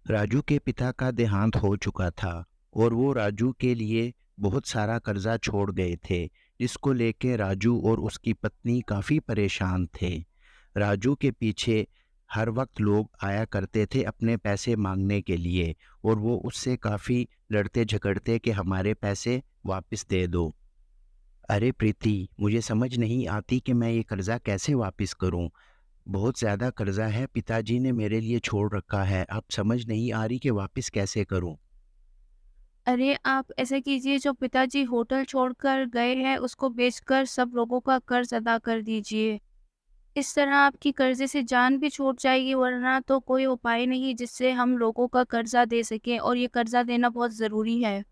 राजू के पिता का देहांत हो चुका था और वो राजू के लिए बहुत सारा कर्जा छोड़ गए थे, जिसको लेके राजू और उसकी पत्नी काफ़ी परेशान थे। राजू के पीछे हर वक्त लोग आया करते थे अपने पैसे मांगने के लिए, और वो उससे काफ़ी लड़ते झगड़ते कि हमारे पैसे वापस दे दो। अरे प्रीति, मुझे समझ नहीं आती कि मैं ये कर्जा कैसे वापस करूं। बहुत ज़्यादा कर्जा है, पिताजी ने मेरे लिए छोड़ रखा है। अब समझ नहीं आ रही कि वापस कैसे करूं। अरे! आप ऐसा कीजिए, जो पिताजी होटल छोड़कर गए हैं उसको बेचकर सब लोगों का कर्ज़ अदा कर दीजिए। इस तरह आपकी कर्ज़े से जान भी छूट जाएगी, वरना तो कोई उपाय नहीं जिससे हम लोगों का कर्ज़ा दे सकें, और ये कर्ज़ा देना बहुत ज़रूरी है।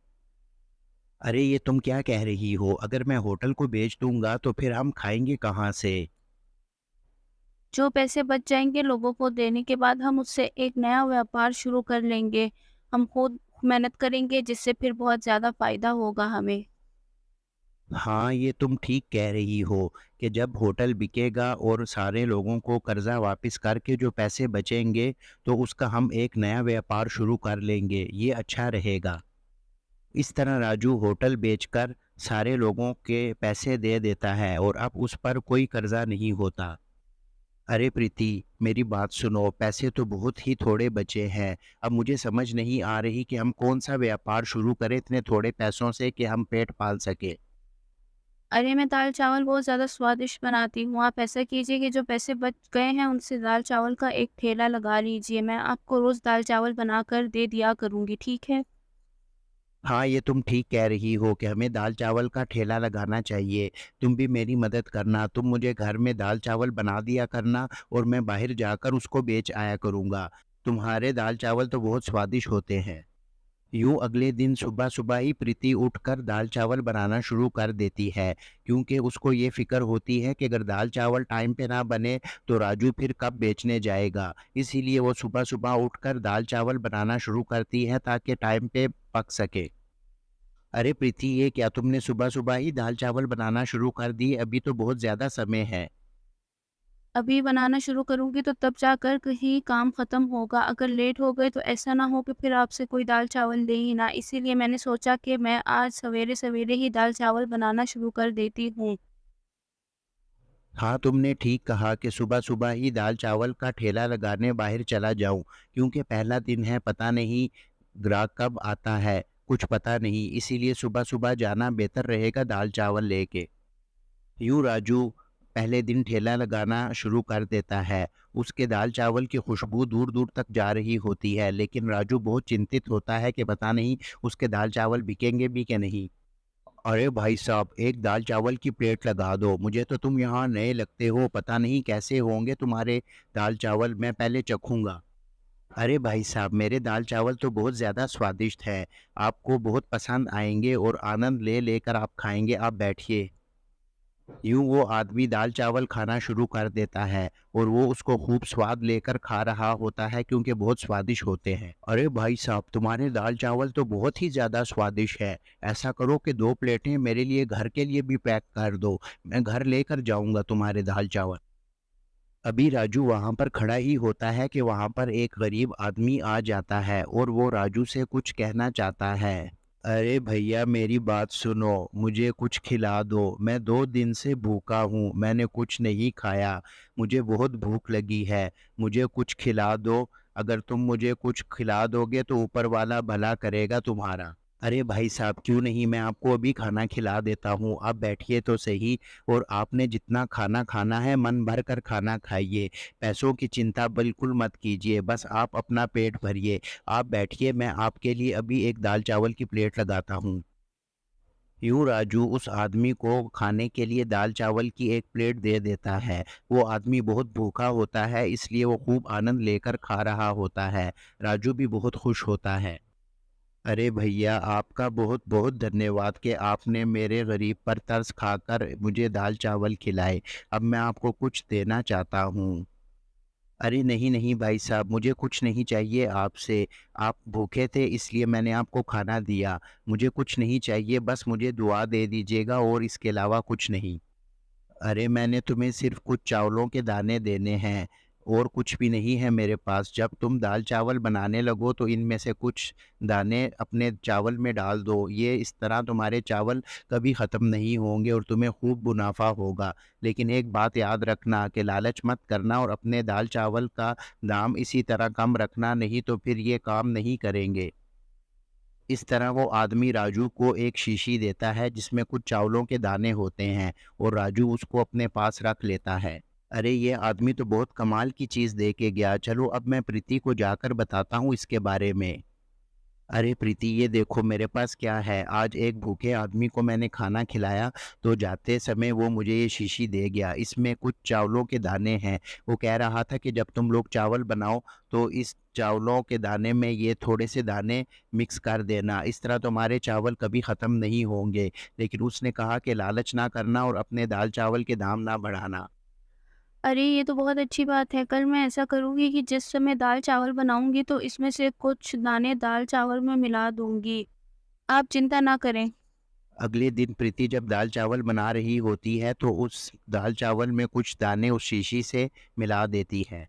अरे ये तुम क्या कह रही हो? अगर मैं होटल को बेच दूंगा तो फिर हम खाएंगे कहाँ से? जो पैसे बच जाएँगे लोगों को देने के बाद, हम उससे एक नया व्यापार शुरू कर लेंगे। हम खुद मेहनत करेंगे, जिससे फिर बहुत ज़्यादा फ़ायदा होगा हमें। हाँ, ये तुम ठीक कह रही हो कि जब होटल बिकेगा और सारे लोगों को कर्जा वापस करके जो पैसे बचेंगे, तो उसका हम एक नया व्यापार शुरू कर लेंगे। ये अच्छा रहेगा। इस तरह राजू होटल बेचकर सारे लोगों के पैसे दे देता है और अब उस पर कोई कर्जा नहीं होता। अरे प्रीति, मेरी बात सुनो, पैसे तो बहुत ही थोड़े बचे हैं। अब मुझे समझ नहीं आ रही कि हम कौन सा व्यापार शुरू करें इतने थोड़े पैसों से कि हम पेट पाल सके। अरे, मैं दाल-चावल बहुत ज़्यादा स्वादिष्ट बनाती हूँ। आप ऐसा कीजिए कि जो पैसे बच गए हैं उनसे दाल-चावल का एक ठेला लगा लीजिए। मैं आपको रोज़ दाल-चावल बनाकर दे दिया करूँगी, ठीक है? हाँ, ये तुम ठीक कह रही हो कि हमें दाल चावल का ठेला लगाना चाहिए। तुम भी मेरी मदद करना, तुम मुझे घर में दाल चावल बना दिया करना और मैं बाहर जाकर उसको बेच आया करूँगा। तुम्हारे दाल चावल तो बहुत स्वादिष्ट होते हैं। यूँ अगले दिन सुबह-सुबह ही प्रीति उठकर दाल-चावल बनाना शुरू कर देती है, क्योंकि उसको ये फ़िक्र होती है कि अगर दाल-चावल टाइम पे ना बने तो राजू फिर कब बेचने जाएगा। इसीलिए वो सुबह-सुबह उठकर दाल-चावल बनाना शुरू करती है ताकि टाइम पे पक सके। अरे प्रीति, ये क्या तुमने सुबह-सुबह ही दाल-चावल बनाना शुरू कर दी? अभी तो बहुत ज़्यादा समय है। अभी बनाना शुरू करूँगी तो तब जाकर कहीं काम ख़त्म होगा। अगर लेट हो गए तो ऐसा ना हो कि फिर आपसे कोई दाल-चावल ले ही ना। इसीलिए मैंने सोचा कि मैं आज सवेरे-सवेरे ही दाल-चावल बनाना शुरू कर देती हूँ। हाँ, तुमने ठीक कहा कि सुबह-सुबह ही दाल-चावल का ठेला लगाने बाहर चला जाऊँ, क्योंकि पहला दिन है, पता नहीं ग्राहक कब आता है, कुछ पता नहीं, इसीलिए सुबह-सुबह जाना बेहतर रहेगा दाल-चावल लेके। यूँ राजू पहले दिन ठेला लगाना शुरू कर देता है। उसके दाल-चावल की खुशबू दूर-दूर तक जा रही होती है, लेकिन राजू बहुत चिंतित होता है कि पता नहीं उसके दाल-चावल बिकेंगे भी कि नहीं। अरे भाई साहब, एक दाल चावल की प्लेट लगा दो। मुझे तो तुम यहाँ नए लगते हो, पता नहीं कैसे होंगे तुम्हारे दाल चावल, मैं पहले चखूंगा। अरे भाई साहब, मेरे दाल चावल तो बहुत ज़्यादा स्वादिष्ट है, आपको बहुत पसंद आएंगे और आनंद ले लेकर आप खाएंगे। आप बैठिए। यूं वो आदमी दाल चावल खाना शुरू कर देता है और वो उसको खूब स्वाद लेकर खा रहा होता है, क्योंकि बहुत स्वादिष्ट होते हैं। अरे भाई साहब, तुम्हारे दाल चावल तो बहुत ही ज़्यादा स्वादिष्ट है। ऐसा करो कि 2 प्लेटें मेरे लिए घर के लिए भी पैक कर दो, मैं घर लेकर जाऊंगा तुम्हारे दाल चावल। अभी राजू वहां पर खड़ा ही होता है कि वहां पर एक गरीब आदमी आ जाता है और वो राजू से कुछ कहना चाहता है। अरे भैया, मेरी बात सुनो, मुझे कुछ खिला दो। मैं 2 दिन से भूखा हूँ, मैंने कुछ नहीं खाया। मुझे बहुत भूख लगी है, मुझे कुछ खिला दो। अगर तुम मुझे कुछ खिला दोगे तो ऊपर वाला भला करेगा तुम्हारा। अरे भाई साहब, क्यों नहीं, मैं आपको अभी खाना खिला देता हूँ। आप बैठिए तो सही, और आपने जितना खाना खाना है मन भर कर खाना खाइए। पैसों की चिंता बिल्कुल मत कीजिए, बस आप अपना पेट भरिए। आप बैठिए, मैं आपके लिए अभी एक दाल चावल की प्लेट लगाता हूँ। यूँ राजू उस आदमी को खाने के लिए दाल चावल की एक प्लेट दे देता है। वो आदमी बहुत भूखा होता है, इसलिए वो खूब आनंद लेकर खा रहा होता है। राजू भी बहुत खुश होता है। अरे भैया, आपका बहुत बहुत धन्यवाद कि आपने मेरे गरीब पर तरस खाकर मुझे दाल चावल खिलाए। अब मैं आपको कुछ देना चाहता हूँ। अरे नहीं नहीं भाई साहब, मुझे कुछ नहीं चाहिए आपसे। आप भूखे थे इसलिए मैंने आपको खाना दिया। मुझे कुछ नहीं चाहिए, बस मुझे दुआ दे दीजिएगा और इसके अलावा कुछ नहीं। अरे मैंने तुम्हें सिर्फ कुछ चावलों के दाने देने हैं। और कुछ भी नहीं है मेरे पास। जब तुम दाल-चावल बनाने लगो तो इनमें से कुछ दाने अपने चावल में डाल दो। ये इस तरह तुम्हारे चावल कभी ख़त्म नहीं होंगे और तुम्हें खूब मुनाफ़ा होगा। लेकिन एक बात याद रखना कि लालच मत करना और अपने दाल-चावल का दाम इसी तरह कम रखना, नहीं तो फिर ये काम नहीं करेंगे। इस तरह वो आदमी राजू को एक शीशी देता है जिसमें कुछ चावलों के दाने होते हैं और राजू उसको अपने पास रख लेता है। अरे ये आदमी तो बहुत कमाल की चीज़ दे के गया। चलो अब मैं प्रीति को जाकर बताता हूँ इसके बारे में। अरे प्रीति, ये देखो मेरे पास क्या है। आज एक भूखे आदमी को मैंने खाना खिलाया तो जाते समय वो मुझे ये शीशी दे गया। इसमें कुछ चावलों के दाने हैं। वो कह रहा था कि जब तुम लोग चावल बनाओ तो इस चावलों के दाने में ये थोड़े से दाने मिक्स कर देना, इस तरह तुम्हारे चावल कभी ख़त्म नहीं होंगे। लेकिन उसने कहा कि लालच ना करना और अपने दाल चावल के दाम ना बढ़ाना। अरे! ये तो बहुत अच्छी बात है। कल मैं ऐसा करूँगी कि जिस समय दाल-चावल बनाऊँगी तो इसमें से कुछ दाने दाल-चावल में मिला दूँगी। आप चिंता ना करें। अगले दिन प्रीति जब दाल चावल बना रही होती है तो उस दाल चावल में कुछ दाने उस शीशी से मिला देती है।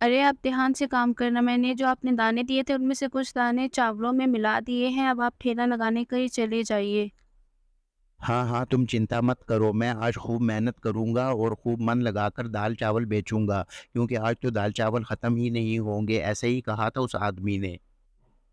अरे! आप ध्यान से काम करना। मैंने जो आपने दाने दिए थे उनमें से कुछ दाने चावलों में मिला दिए हैं। अब आप ठेला लगाने के लिए चले जाइए। हाँ, हाँ, तुम चिंता मत करो, मैं आज खूब मेहनत करूँगा और खूब मन लगाकर दाल-चावल बेचूँगा, क्योंकि आज तो दाल-चावल ख़त्म ही नहीं होंगे, ऐसे ही कहा था उस आदमी ने।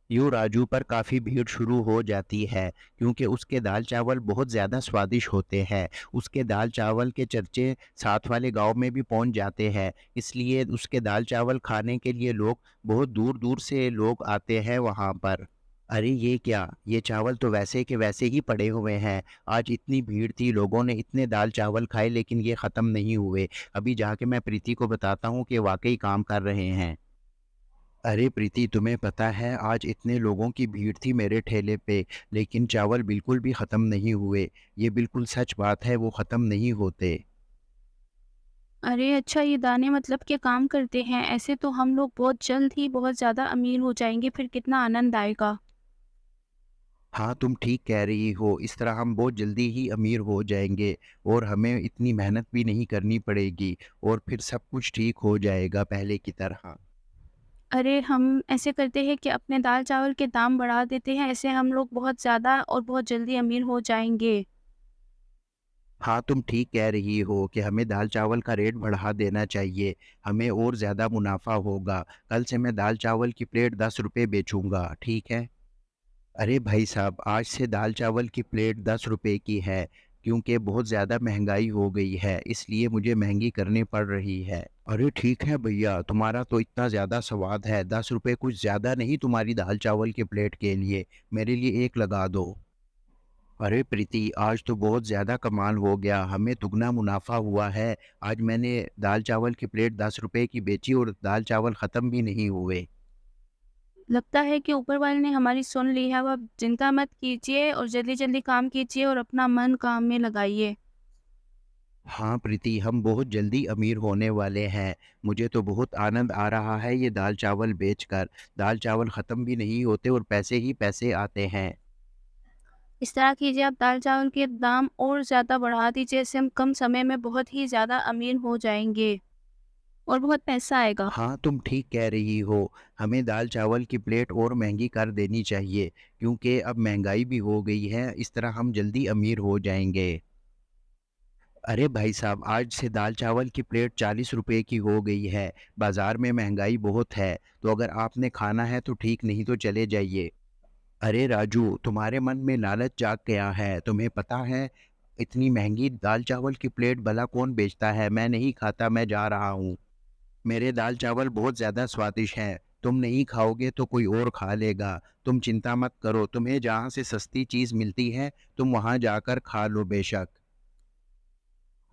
यूँ राजू पर काफ़ी भीड़ शुरू हो जाती है, क्योंकि उसके दाल-चावल बहुत ज़्यादा स्वादिष्ट होते हैं। उसके दाल-चावल के चर्चे साथ वाले गाँव में भी पहुँच जाते हैं, इसलिए उसके दाल-चावल खाने के लिए लोग बहुत दूर-दूर से लोग आते हैं वहाँ पर। अरे ये क्या? ये चावल तो वैसे के वैसे ही पड़े हुए हैं। आज इतनी भीड़ थी, लोगों ने इतने दाल-चावल खाए लेकिन ये ख़त्म नहीं हुए। अभी जाके मैं प्रीति को बताता हूँ कि वाक़ई काम कर रहे हैं। अरे प्रीति, तुम्हें पता है आज इतने लोगों की भीड़ थी मेरे ठेले पे, लेकिन चावल बिल्कुल भी ख़त्म नहीं हुए। ये बिल्कुल सच बात है, वो ख़त्म नहीं होते। अरे! अच्छा, ये दाने मतलब के काम करते हैं। ऐसे तो हम लोग बहुत जल्द ही बहुत ज़्यादा अमीर हो जाएँगे, फिर कितना आनंद आएगा। हाँ, तुम ठीक कह रही हो, इस तरह हम बहुत जल्दी ही अमीर हो जाएँगे और हमें इतनी मेहनत भी नहीं करनी पड़ेगी और फिर सब कुछ ठीक हो जाएगा पहले की तरह। अरे! हम ऐसे करते हैं कि अपने दाल-चावल के दाम बढ़ा देते हैं, ऐसे हम लोग बहुत ज़्यादा और बहुत जल्दी अमीर हो जाएँगे। हाँ, तुम ठीक कह रही हो कि हमें दाल-चावल का रेट बढ़ा देना चाहिए, हमें और ज़्यादा मुनाफ़ा होगा। कल से मैं दाल-चावल की प्लेट ₹10 बेचूँगा, ठीक है? अरे भाई साहब, आज से दाल-चावल की प्लेट ₹10 की है, क्योंकि बहुत ज़्यादा महँगाई हो गई है, इसलिए मुझे महँगी करनी पड़ रही है। अरे ठीक है भैया, तुम्हारा तो इतना ज़्यादा स्वाद है, ₹10 कुछ ज़्यादा नहीं तुम्हारी दाल-चावल की प्लेट के लिए, मेरे लिए 1 लगा दो। अरे प्रीति, आज तो बहुत ज़्यादा कमाल हो गया, हमें दुगना मुनाफ़ा हुआ है। आज मैंने दाल-चावल की प्लेट ₹10 की बेची और दाल-चावल ख़त्म भी नहीं हुए। लगता है कि ऊपर वाले ने हमारी सुन ली है, अब आप चिंता मत कीजिए और जल्दी-जल्दी काम कीजिए और अपना मन काम में लगाइए। हाँ प्रीति, हम बहुत जल्दी अमीर होने वाले हैं। मुझे तो बहुत आनंद आ रहा है ये दाल-चावल बेचकर। दाल-चावल ख़त्म भी नहीं होते और पैसे ही पैसे आते हैं। इस तरह कीजिए, आप दाल-चावल के दाम और ज़्यादा बढ़ा दीजिए, इससे हम कम समय में बहुत ही ज़्यादा अमीर हो जाएँगे और बहुत पैसा आएगा। हाँ, तुम ठीक कह रही हो। हमें दाल-चावल की प्लेट और महँगी कर देनी चाहिए, क्योंकि अब महँगाई भी हो गई है, इस तरह हम जल्दी अमीर हो जाएँगे। अरे भाई साहब, आज से दाल-चावल की प्लेट ₹40 की हो गई है। बाज़ार में महँगाई बहुत है, तो अगर आपने खाना है तो ठीक, नहीं तो चले जाइए। अरे राजू, तुम्हारे मन में लालच जाग गया है, तुम्हें पता है इतनी महँगी दाल-चावल की प्लेट भला कौन बेचता है? मैं नहीं खाता, मैं जा रहा हूँ। मेरे दाल-चावल बहुत ज़्यादा स्वादिष्ट हैं, तुम नहीं खाओगे तो कोई और खा लेगा। तुम चिंता मत करो, तुम्हें जहाँ से सस्ती चीज़ मिलती है, तुम वहाँ जाकर खा लो बेशक।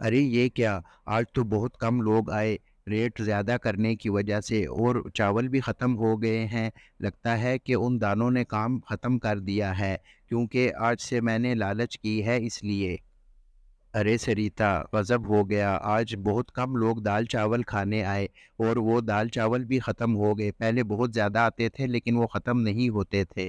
अरे ये क्या? आज तो बहुत कम लोग आए, रेट ज़्यादा करने की वजह से और चावल भी ख़त्म हो गए हैं। लगता है कि उन दानों ने काम ख़त्म कर दिया है, क्योंकि आज से मैंने लालच की है इसलिए। अरे सरिता, गज़ब हो गया, आज बहुत कम लोग दाल-चावल खाने आए और वो दाल-चावल भी ख़त्म हो गए। पहले बहुत ज़्यादा आते थे लेकिन वो ख़त्म नहीं होते थे।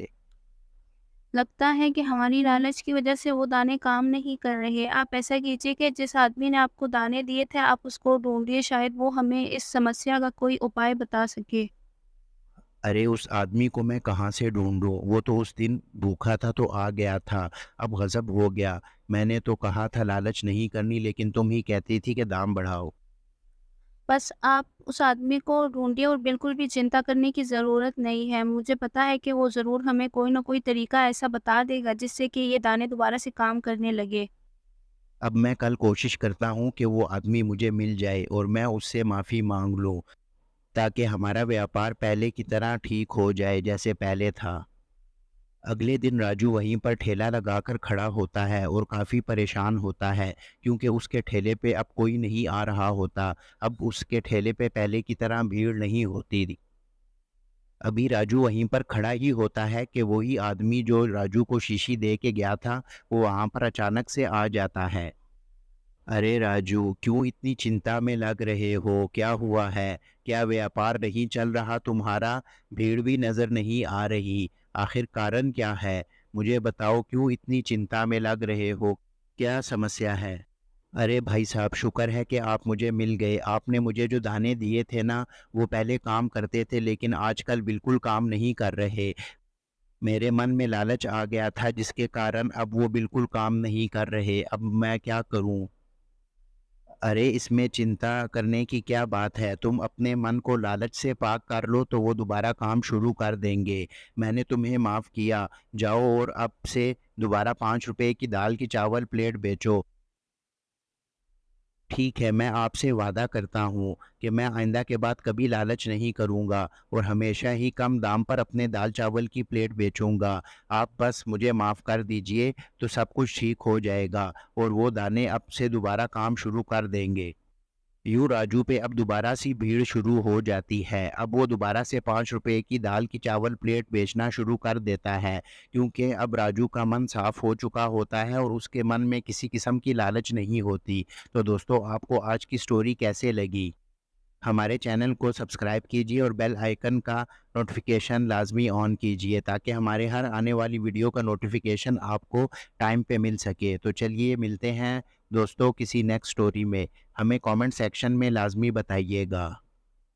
लगता है कि हमारी लालच की वजह से वो दाने काम नहीं कर रहे। आप ऐसा कीजिए कि जिस आदमी ने आपको दाने दिए थे, आप उसको ढूँढिए, शायद वो हमें इस समस्या का कोई उपाय बता सके। अरे उस आदमी को मैं कहाँ से ढूँढूँ? वो तो उस दिन भूखा था तो आ गया था, अब गज़ब हो गया। मैंने तो कहा था लालच नहीं करनी, लेकिन तुम ही कहती थी कि दाम बढ़ाओ। बस आप उस आदमी को ढूँढिए और बिल्कुल भी चिंता करने की ज़रूरत नहीं है। मुझे पता है कि वो ज़रूर हमें कोई न कोई तरीका ऐसा बता देगा जिससे कि ये दाने दोबारा से काम करने लगे। अब मैं कल कोशिश करता हूँ कि वो आदमी मुझे मिल जाए और मैं उससे माफ़ी माँग लूँ, ताकि हमारा व्यापार पहले की तरह ठीक हो जाए जैसे पहले था। अगले दिन राजू वहीं पर ठेला लगाकर खड़ा होता है और काफ़ी परेशान होता है, क्योंकि उसके ठेले पे अब कोई नहीं आ रहा होता। अब उसके ठेले पे पहले की तरह भीड़ नहीं होती थी। अभी राजू वहीं पर खड़ा ही होता है कि वही आदमी जो राजू को शीशी दे के गया था, वो वहाँ पर अचानक से आ जाता है। अरे राजू, क्यों इतनी चिंता में लग रहे हो? क्या हुआ है? क्या व्यापार नहीं चल रहा तुम्हारा? भीड़ भी नज़र नहीं आ रही। आखिर कारण क्या है? मुझे बताओ, क्यों इतनी चिंता में लग रहे हो? क्या समस्या है? अरे भाई साहब, शुक्र है कि आप मुझे मिल गए। आपने मुझे जो दाने दिए थे ना, वो पहले काम करते थे, लेकिन आजकल बिल्कुल काम नहीं कर रहे। मेरे मन में लालच आ गया था, जिसके कारण अब वो बिल्कुल काम नहीं कर रहे। अब मैं क्या करूँ? अरे इसमें चिंता करने की क्या बात है? तुम अपने मन को लालच से पाक कर लो तो वो दोबारा काम शुरू कर देंगे। मैंने तुम्हें माफ़ किया। जाओ और अब से दोबारा 5 रुपए की दाल की चावल प्लेट बेचो। ठीक है, मैं आपसे वादा करता हूँ कि मैं आइंदा के बाद कभी लालच नहीं करूँगा और हमेशा ही कम दाम पर अपने दाल चावल की प्लेट बेचूँगा। आप बस मुझे माफ़ कर दीजिए तो सब कुछ ठीक हो जाएगा और वो दाने अब से दोबारा काम शुरू कर देंगे। यूँ राजू पे अब दोबारा सी भीड़ शुरू हो जाती है। अब वो दोबारा से 5 रुपए की दाल की चावल प्लेट बेचना शुरू कर देता है, क्योंकि अब राजू का मन साफ़ हो चुका होता है और उसके मन में किसी किस्म की लालच नहीं होती। तो दोस्तों, आपको आज की स्टोरी कैसे लगी? हमारे चैनल को सब्सक्राइब कीजिए और बेल आइकन का नोटिफ़िकेशन लाज़मी ऑन कीजिए, ताकि हमारे हर आने वाली वीडियो का नोटिफ़िकेशन आपको टाइम पे मिल सके। तो चलिए मिलते हैं दोस्तों किसी नेक्स्ट स्टोरी में। हमें कमेंट सेक्शन में लाज़मी बताइएगा।